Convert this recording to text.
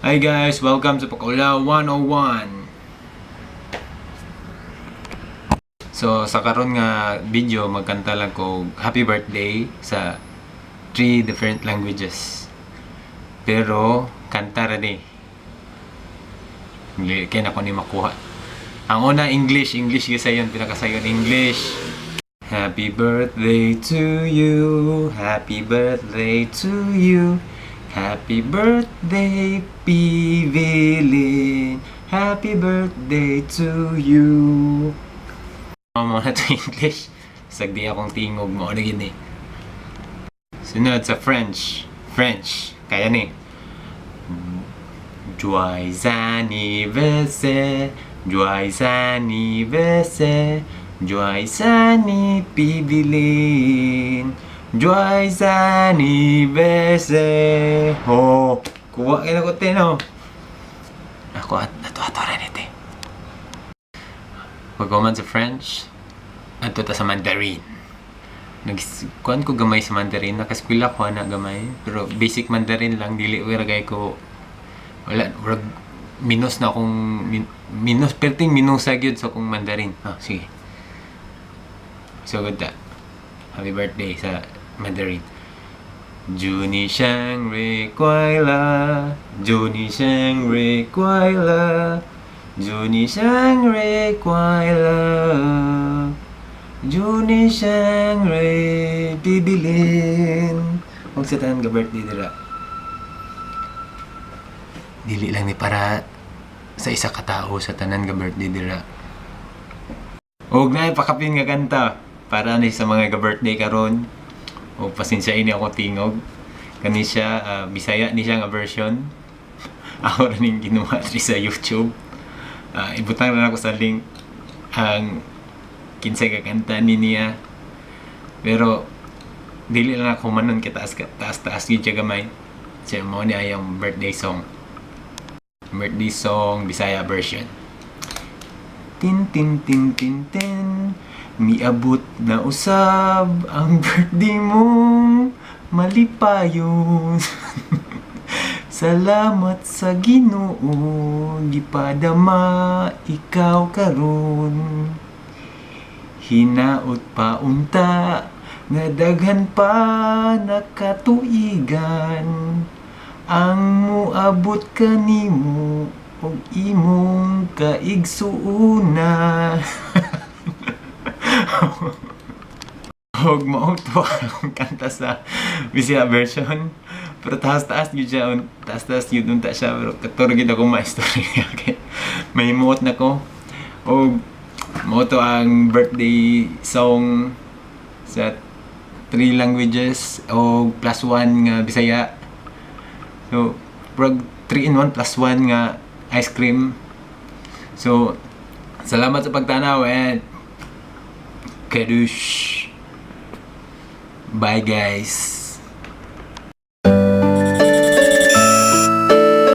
Hi guys, welcome sa Pakulaw 101. So sa karon nga video magkanta lang ko happy birthday sa 3 different languages. Pero kanta ra ni. Hindi kaya na ko ni makuha. Ang una English gisayon, pinakasayon English. Happy birthday to you, happy birthday to you. Happy birthday, Pivilin. Happy birthday to you. Mo na to English. Sagdi akong tingog mo na gini. Sunod sa French. Kaya ni. Joyeux anniversaire. Joyeux anniversaire. Joyeux anniversaire, Pivilin. Joyeux anniversaire. Oh, kuha kayo na ko tino. Ako ato rin ito. Pag-comment sa French, ato ta sa Mandarin. Kuhan ko gamay sa Mandarin. Nakaskwila ko na gamay. Pero basic Mandarin lang. Dili wiragay ko. Wala. Minus na akong... Minus. Perting minusa gyud sa akong Mandarin. Sige. So good that. Happy birthday sa Mandarin. Juni Shang Rui Kuai La, Juni Shang Rui Kuai La, Juni Shang Rui Kuai La, Juni Shang Rui Pibilin. Huwag sa tanan ka birthday dira. Dili lang ni para sa isa ka tao sa tanan ka birthday dira. Huwag na ipakapin nga kanta para ni sa mga ka birthday karon. O pasensya ini ako tingog. Kani siya Bisaya ni siya nga version. Ako rin ginawa sa YouTube. Ibutang na ako sa link ang kinsay ka kanta ni niya. Pero dili lang ako manon taas gyud siya gamay. Siya mo ni ayang birthday song. Birthday song Bisaya version. Tin tin tin tin tin. Miabot na usab ang birthday mong malipayon. Salamat sa Ginoo, gipadama ikaw karon. Hinaot pa unta, nga daghan pa nakatuigan. Ang muabot kanimo og imong kaigsuuna. Huwag mauto akong kanta sa Bisaya version. Pero taas-taas yun siya. Taas-taas yun unta siya. Pero katurog yun akong ma-story. Okay. May muot na ko. O muot ang birthday song sa 3 languages. O plus 1 nga Bisaya. So, 3 in 1 plus 1 nga ice cream. So, salamat sa pagtanaw and Kadush. Bye guys.